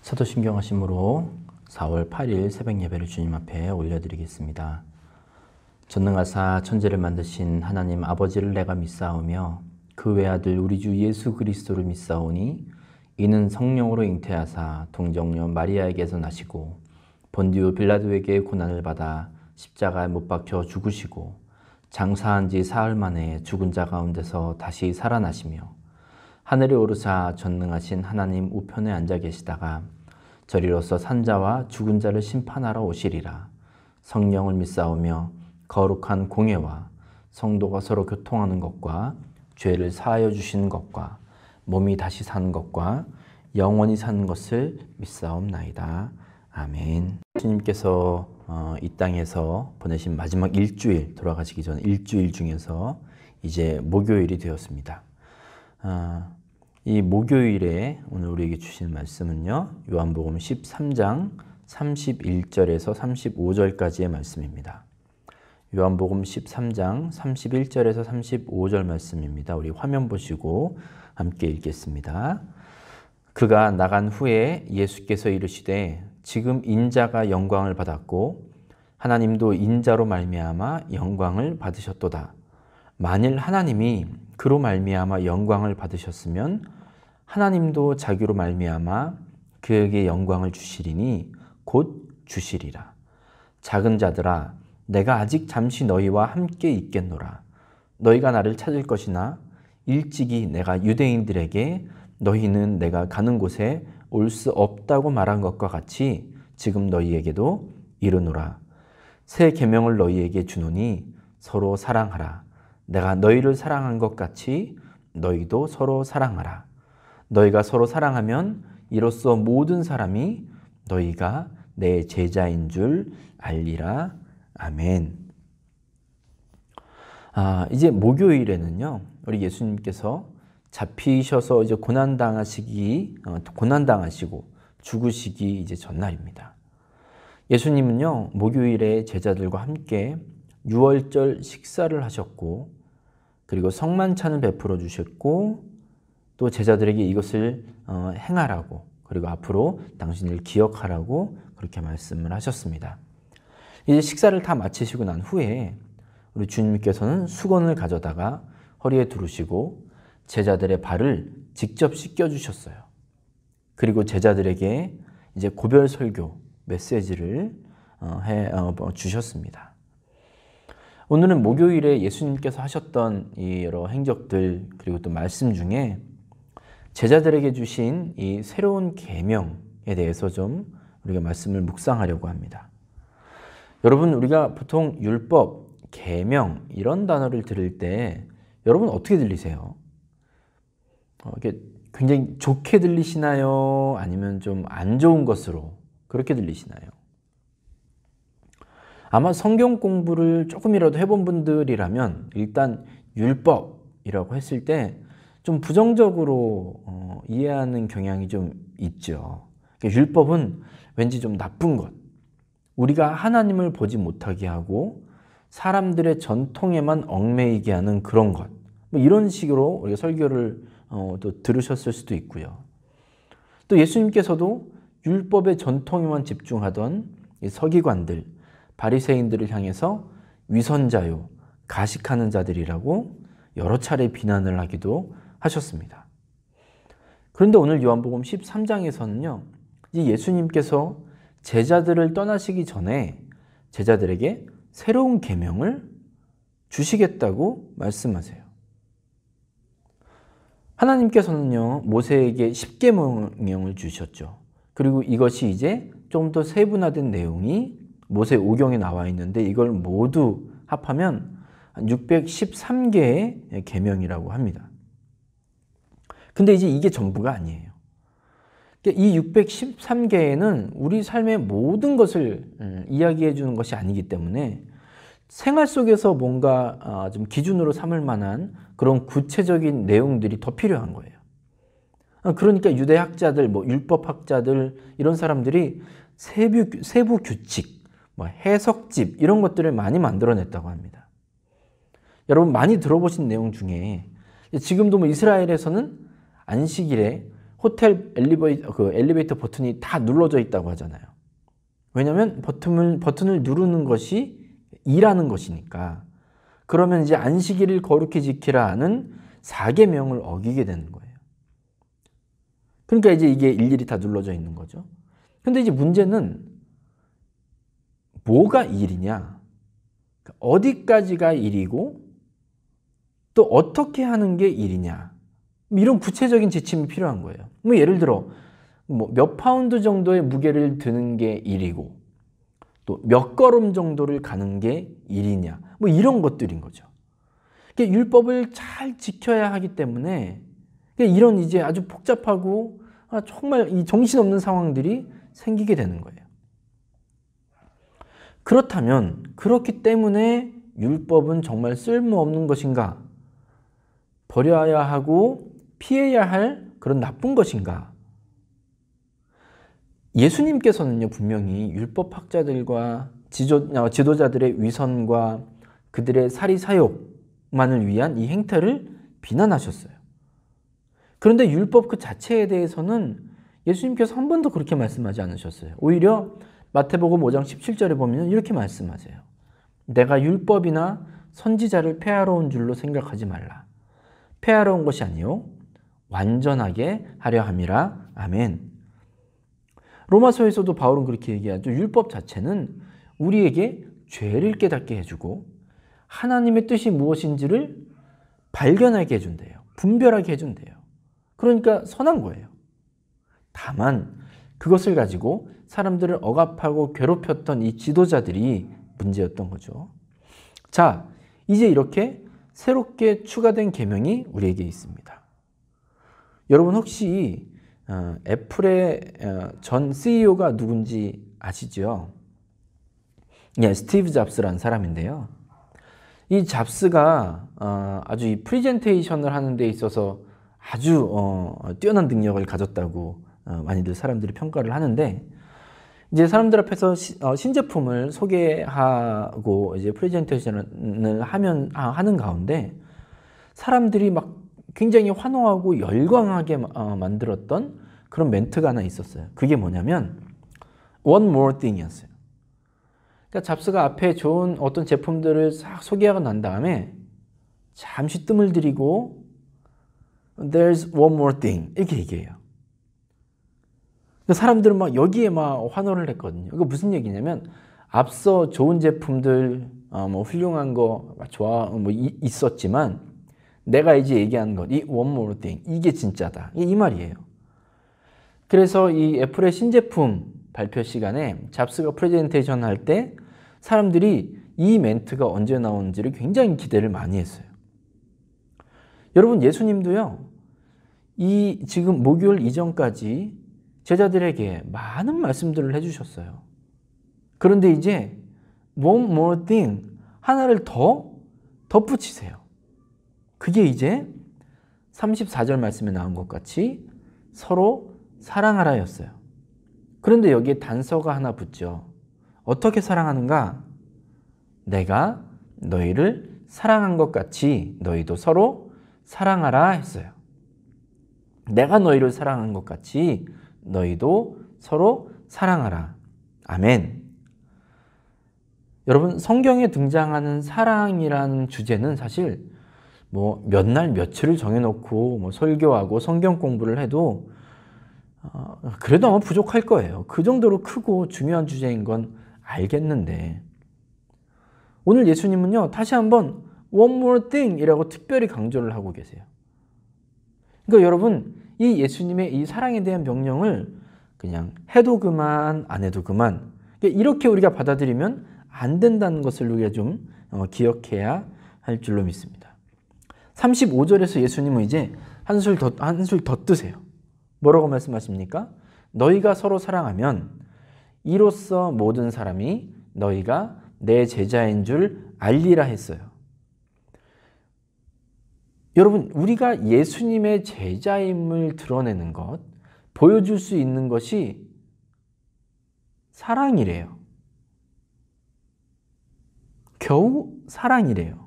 사도신경하심으로 4월 8일 새벽 예배를 주님 앞에 올려드리겠습니다. 전능하사 천지를 만드신 하나님 아버지를 내가 믿사오며 그 외아들 우리 주 예수 그리스도를 믿사오니 이는 성령으로 잉태하사 동정녀 마리아에게서 나시고 본디오 빌라도에게 고난을 받아 십자가에 못 박혀 죽으시고 장사한 지 사흘 만에 죽은 자 가운데서 다시 살아나시며 하늘에 오르사 전능하신 하나님 우편에 앉아 계시다가 저리로서 산자와 죽은 자를 심판하러 오시리라. 성령을 믿사오며 거룩한 공예와 성도가 서로 교통하는 것과 죄를 사하여 주시는 것과 몸이 다시 사는 것과 영원히 사는 것을 믿사옵나이다. 아멘. 주님께서 이 땅에서 보내신 마지막 일주일, 돌아가시기 전 일주일 중에서 이제 목요일이 되었습니다. 이 목요일에 오늘 우리에게 주신 말씀은요, 요한복음 13장 31절에서 35절까지의 말씀입니다. 요한복음 13장 31절에서 35절 말씀입니다. 우리 화면 보시고 함께 읽겠습니다. 그가 나간 후에 예수께서 이르시되 지금 인자가 영광을 받았고 하나님도 인자로 말미암아 영광을 받으셨도다. 만일 하나님이 그로 말미암아 영광을 받으셨으면 하나님도 자기로 말미암아 그에게 영광을 주시리니 곧 주시리라. 작은 자들아 내가 아직 잠시 너희와 함께 있겠노라. 너희가 나를 찾을 것이나 일찍이 내가 유대인들에게 너희는 내가 가는 곳에 올 수 없다고 말한 것과 같이 지금 너희에게도 이르노라. 새 계명을 너희에게 주노니 서로 사랑하라. 내가 너희를 사랑한 것 같이 너희도 서로 사랑하라. 너희가 서로 사랑하면 이로써 모든 사람이 너희가 내 제자인 줄 알리라. 아멘. 이제 목요일에는요, 우리 예수님께서 잡히셔서 이제 고난당하시고 죽으시기 이제 전날입니다. 예수님은요, 목요일에 제자들과 함께 유월절 식사를 하셨고, 그리고 성만찬을 베풀어 주셨고, 또 제자들에게 이것을 행하라고, 그리고 앞으로 당신을 기억하라고 그렇게 말씀을 하셨습니다. 이제 식사를 다 마치시고 난 후에 우리 주님께서는 수건을 가져다가 허리에 두르시고 제자들의 발을 직접 씻겨 주셨어요. 그리고 제자들에게 이제 고별 설교 메시지를 해 주셨습니다. 오늘은 목요일에 예수님께서 하셨던 이 여러 행적들 그리고 또 말씀 중에 제자들에게 주신 이 새로운 계명에 대해서 좀 우리가 말씀을 묵상하려고 합니다. 여러분, 우리가 보통 율법, 계명 이런 단어를 들을 때 여러분 어떻게 들리세요? 이게 굉장히 좋게 들리시나요? 아니면 좀 안 좋은 것으로 그렇게 들리시나요? 아마 성경 공부를 조금이라도 해본 분들이라면 일단 율법이라고 했을 때 좀 부정적으로 이해하는 경향이 좀 있죠. 그러니까 율법은 왠지 좀 나쁜 것, 우리가 하나님을 보지 못하게 하고 사람들의 전통에만 얽매이게 하는 그런 것, 뭐 이런 식으로 우리가 설교를 또 들으셨을 수도 있고요. 또 예수님께서도 율법의 전통에만 집중하던 이 서기관들, 바리새인들을 향해서 위선자요, 가식하는 자들이라고 여러 차례 비난을 하기도 하셨습니다. 그런데 오늘 요한복음 13장에서는요, 이 예수님께서 제자들을 떠나시기 전에 제자들에게 새로운 계명을 주시겠다고 말씀하세요. 하나님께서는요, 모세에게 십계명을 주셨죠. 그리고 이것이 이제 좀 더 세분화된 내용이 모세 오경에 나와 있는데 이걸 모두 합하면 613개의 계명이라고 합니다. 근데 이제 이게 전부가 아니에요. 이 613개에는 우리 삶의 모든 것을 이야기해 주는 것이 아니기 때문에 생활 속에서 뭔가 좀 기준으로 삼을 만한 그런 구체적인 내용들이 더 필요한 거예요. 그러니까 유대학자들, 율법학자들 이런 사람들이 세부 규칙, 해석집 이런 것들을 많이 만들어냈다고 합니다. 여러분 많이 들어보신 내용 중에 지금도 이스라엘에서는 안식일에 호텔 엘리베이터 버튼이 다 눌러져 있다고 하잖아요. 왜냐하면 버튼을 누르는 것이 일하는 것이니까. 그러면 이제 안식일을 거룩히 지키라 하는 4계명을 어기게 되는 거예요. 그러니까 이제 이게 일일이 다 눌러져 있는 거죠. 근데 이제 문제는 뭐가 일이냐? 어디까지가 일이고 또 어떻게 하는 게 일이냐? 이런 구체적인 지침이 필요한 거예요. 뭐 예를 들어 몇 파운드 정도의 무게를 드는 게 일이고 또 몇 걸음 정도를 가는 게 일이냐? 뭐 이런 것들인 거죠. 그러니까 율법을 잘 지켜야 하기 때문에 이런 이제 아주 복잡하고 정말 이 정신없는 상황들이 생기게 되는 거예요. 그렇다면 그렇기 때문에 율법은 정말 쓸모없는 것인가? 버려야 하고 피해야 할 그런 나쁜 것인가? 예수님께서는요, 분명히 율법학자들과 지도자들의 위선과 그들의 사리사욕만을 위한 이 행태를 비난하셨어요. 그런데 율법 그 자체에 대해서는 예수님께서 한 번도 그렇게 말씀하지 않으셨어요. 오히려 마태복음 5장 17절에 보면 이렇게 말씀하세요. 내가 율법이나 선지자를 폐하러 온 줄로 생각하지 말라. 폐하러 온 것이 아니요 완전하게 하려 함이라. 아멘. 로마서에서도 바울은 그렇게 얘기하죠. 율법 자체는 우리에게 죄를 깨닫게 해주고 하나님의 뜻이 무엇인지를 발견하게 해준대요. 분별하게 해준대요. 그러니까 선한 거예요. 다만 그것을 가지고 사람들을 억압하고 괴롭혔던 이 지도자들이 문제였던 거죠. 자, 이제 이렇게 새롭게 추가된 계명이 우리에게 있습니다. 여러분 혹시 애플의 전 CEO가 누군지 아시죠? 예, 스티브 잡스라는 사람인데요. 이 잡스가 아주 이 프레젠테이션을 하는 데 있어서 아주 뛰어난 능력을 가졌다고 많이들 사람들이 평가를 하는데, 이제 사람들 앞에서 신제품을 소개하고 이제 프레젠테이션을 하는 가운데 사람들이 막 굉장히 환호하고 열광하게 만들었던 그런 멘트가 하나 있었어요. 그게 뭐냐면 one more thing이었어요. 그러니까 잡스가 앞에 좋은 어떤 제품들을 싹 소개하고 난 다음에 잠시 뜸을 들이고 there's one more thing 이렇게 얘기해요. 사람들은 막 여기에 막 환호를 했거든요. 이거 무슨 얘기냐면 앞서 좋은 제품들 뭐 훌륭한 거 좋아 뭐 있었지만 내가 이제 얘기하는 것, 이 one more thing 이게 진짜다. 이 말이에요. 그래서 이 애플의 신제품 발표 시간에 잡스가 프레젠테이션 할 때 사람들이 이 멘트가 언제 나오는지를 굉장히 기대를 많이 했어요. 여러분 예수님도요. 이 지금 목요일 이전까지 제자들에게 많은 말씀들을 해주셨어요. 그런데 이제 one more thing 하나를 더 덧붙이세요. 그게 이제 34절 말씀에 나온 것 같이 서로 사랑하라였어요. 그런데 여기에 단서가 하나 붙죠. 어떻게 사랑하는가? 내가 너희를 사랑한 것 같이 너희도 서로 사랑하라 했어요. 내가 너희를 사랑한 것 같이 너희도 서로 사랑하라. 아멘. 여러분 성경에 등장하는 사랑이라는 주제는 사실 뭐 몇 날 며칠을 정해놓고 뭐 설교하고 성경 공부를 해도 그래도 아마 부족할 거예요. 그 정도로 크고 중요한 주제인 건 알겠는데 오늘 예수님은요 다시 한번 one more thing 이라고 특별히 강조를 하고 계세요. 그러니까 여러분 이 예수님의 이 사랑에 대한 명령을 그냥 해도 그만 안 해도 그만 이렇게 우리가 받아들이면 안 된다는 것을 우리가 좀 기억해야 할 줄로 믿습니다. 35절에서 예수님은 이제 한술 더 뜨세요. 뭐라고 말씀하십니까? 너희가 서로 사랑하면 이로써 모든 사람이 너희가 내 제자인 줄 알리라 했어요. 여러분 우리가 예수님의 제자임을 드러내는 것, 보여줄 수 있는 것이 사랑이래요. 겨우 사랑이래요.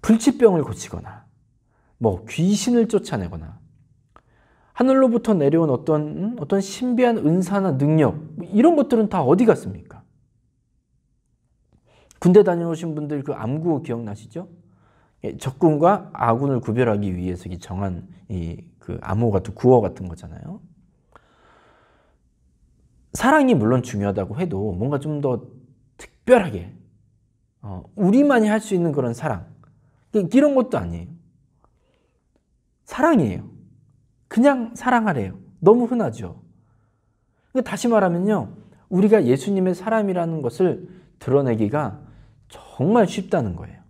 불치병을 고치거나 뭐 귀신을 쫓아내거나 하늘로부터 내려온 어떤 신비한 은사나 능력, 이런 것들은 다 어디 갔습니까? 군대 다녀오신 분들 그 암구 기억나시죠? 적군과 아군을 구별하기 위해서 정한 그 암호 같은 구호 같은 거잖아요. 사랑이 물론 중요하다고 해도 뭔가 좀 더 특별하게 우리만이 할 수 있는 그런 사랑, 이런 것도 아니에요. 사랑이에요. 그냥 사랑하래요. 너무 흔하죠. 다시 말하면요, 우리가 예수님의 사람이라는 것을 드러내기가 정말 쉽다는 거예요.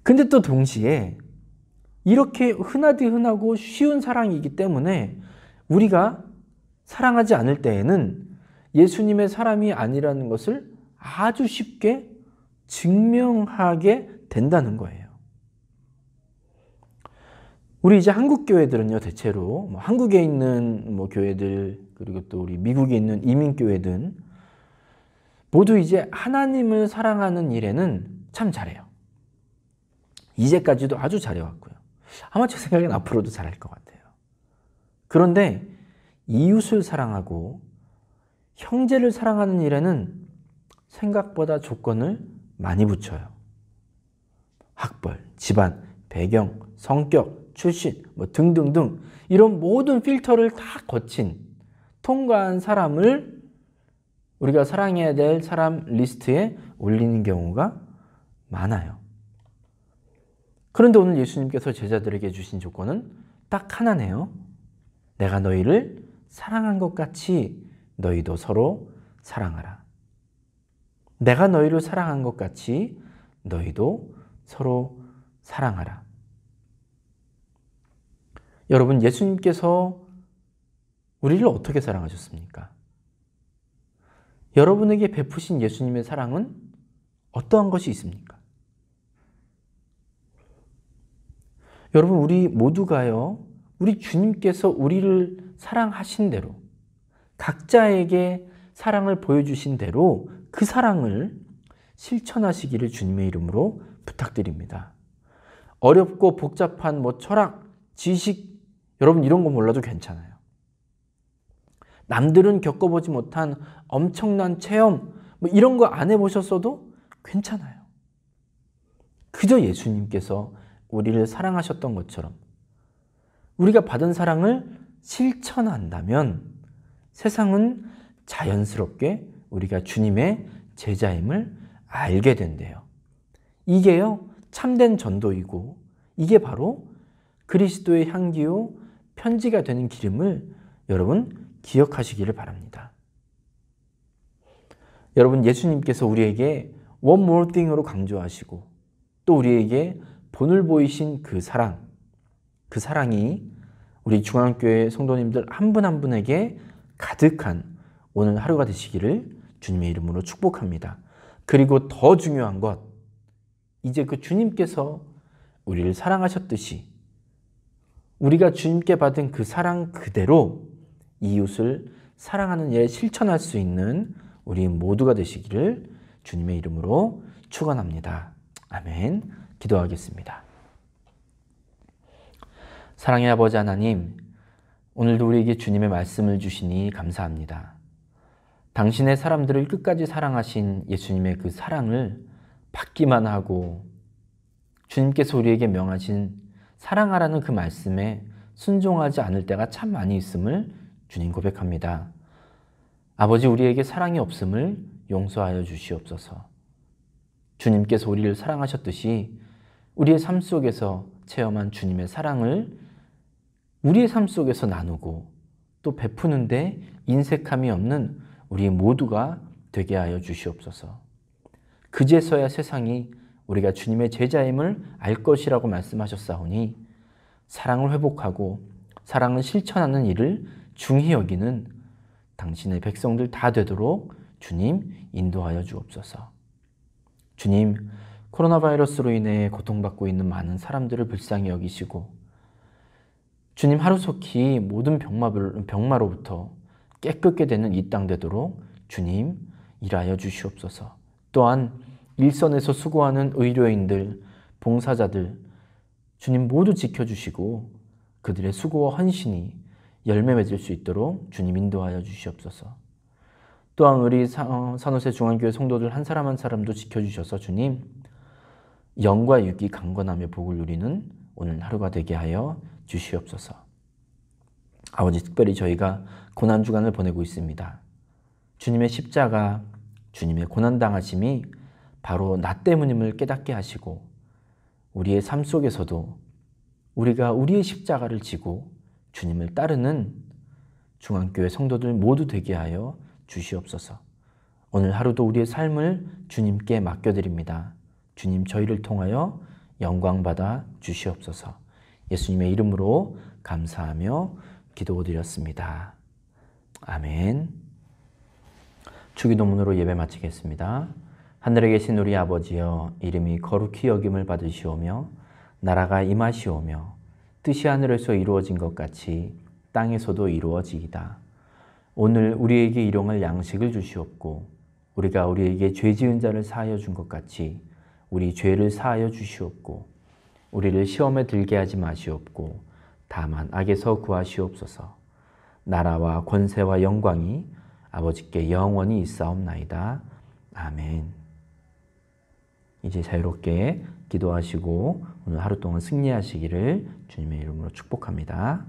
근데 또 동시에 이렇게 흔하디 흔하고 쉬운 사랑이기 때문에 우리가 사랑하지 않을 때에는 예수님의 사람이 아니라는 것을 아주 쉽게 증명하게 된다는 거예요. 우리 이제 한국 교회들은요, 대체로 한국에 있는 교회들, 그리고 또 우리 미국에 있는 이민 교회든 모두 이제 하나님을 사랑하는 일에는 참 잘해요. 이제까지도 아주 잘해왔고요. 아마 제 생각엔 앞으로도 잘할 것 같아요. 그런데 이웃을 사랑하고 형제를 사랑하는 일에는 생각보다 조건을 많이 붙여요. 학벌, 집안, 배경, 성격, 출신 등등등 이런 모든 필터를 다 거친 통과한 사람을 우리가 사랑해야 될 사람 리스트에 올리는 경우가 많아요. 그런데 오늘 예수님께서 제자들에게 주신 조건은 딱 하나네요. 내가 너희를 사랑한 것 같이 너희도 서로 사랑하라. 내가 너희를 사랑한 것 같이 너희도 서로 사랑하라. 여러분, 예수님께서 우리를 어떻게 사랑하셨습니까? 여러분에게 베푸신 예수님의 사랑은 어떠한 것이 있습니까? 여러분, 우리 모두가요, 우리 주님께서 우리를 사랑하신 대로, 각자에게 사랑을 보여주신 대로 그 사랑을 실천하시기를 주님의 이름으로 부탁드립니다. 어렵고 복잡한 철학, 지식, 여러분 이런 거 몰라도 괜찮아요. 남들은 겪어보지 못한 엄청난 체험, 이런 거 안 해보셨어도 괜찮아요. 그저 예수님께서 우리를 사랑하셨던 것처럼 우리가 받은 사랑을 실천한다면 세상은 자연스럽게 우리가 주님의 제자임을 알게 된대요. 이게요, 참된 전도이고 이게 바로 그리스도의 향기요 편지가 되는 기름을 여러분 기억하시기를 바랍니다. 여러분, 예수님께서 우리에게 one more thing으로 강조하시고 또 우리에게 본을 보이신 그 사랑이 우리 중앙교회 성도님들 한 분 한 분에게 가득한 오늘 하루가 되시기를 주님의 이름으로 축복합니다. 그리고 더 중요한 것, 이제 그 주님께서 우리를 사랑하셨듯이 우리가 주님께 받은 그 사랑 그대로 이웃을 사랑하는 일에 실천할 수 있는 우리 모두가 되시기를 주님의 이름으로 축원합니다. 아멘. 기도하겠습니다. 사랑의 아버지 하나님, 오늘도 우리에게 주님의 말씀을 주시니 감사합니다. 당신의 사람들을 끝까지 사랑하신 예수님의 그 사랑을 받기만 하고 주님께서 우리에게 명하신 사랑하라는 그 말씀에 순종하지 않을 때가 참 많이 있음을 주님 고백합니다. 아버지, 우리에게 사랑이 없음을 용서하여 주시옵소서. 주님께서 우리를 사랑하셨듯이 우리의 삶 속에서 체험한 주님의 사랑을 우리의 삶 속에서 나누고 또 베푸는데 인색함이 없는 우리 모두가 되게 하여 주시옵소서. 그제서야 세상이 우리가 주님의 제자임을 알 것이라고 말씀하셨사오니 사랑을 회복하고 사랑을 실천하는 일을 중히 여기는 당신의 백성들 다 되도록 주님 인도하여 주옵소서. 주님, 코로나 바이러스로 인해 고통받고 있는 많은 사람들을 불쌍히 여기시고 주님, 하루속히 모든 병마로부터 깨끗게 되는 이 땅 되도록 주님 일하여 주시옵소서. 또한 일선에서 수고하는 의료인들, 봉사자들 주님 모두 지켜주시고 그들의 수고와 헌신이 열매 맺을 수 있도록 주님 인도하여 주시옵소서. 또한 우리 산호세 중앙교회 성도들 한 사람 한 사람도 지켜주셔서 주님 영과 육이 강건하며 복을 누리는 오늘 하루가 되게 하여 주시옵소서. 아버지, 특별히 저희가 고난주간을 보내고 있습니다. 주님의 십자가, 주님의 고난당하심이 바로 나 때문임을 깨닫게 하시고 우리의 삶 속에서도 우리가 우리의 십자가를 지고 주님을 따르는 중앙교회 성도들 모두 되게 하여 주시옵소서. 오늘 하루도 우리의 삶을 주님께 맡겨드립니다. 주님, 저희를 통하여 영광받아 주시옵소서. 예수님의 이름으로 감사하며 기도드렸습니다. 아멘. 주기도문으로 예배 마치겠습니다. 하늘에 계신 우리 아버지여, 이름이 거룩히 여김을 받으시오며 나라가 임하시오며 뜻이 하늘에서 이루어진 것 같이 땅에서도 이루어지이다. 오늘 우리에게 일용할 양식을 주시옵고 우리가 우리에게 죄 지은 자를 사하여 준 것 같이 우리 죄를 사하여 주시옵고 우리를 시험에 들게 하지 마시옵고 다만 악에서 구하시옵소서. 나라와 권세와 영광이 아버지께 영원히 있사옵나이다. 아멘. 이제 자유롭게 기도하시고 오늘 하루 동안 승리하시기를 주님의 이름으로 축복합니다.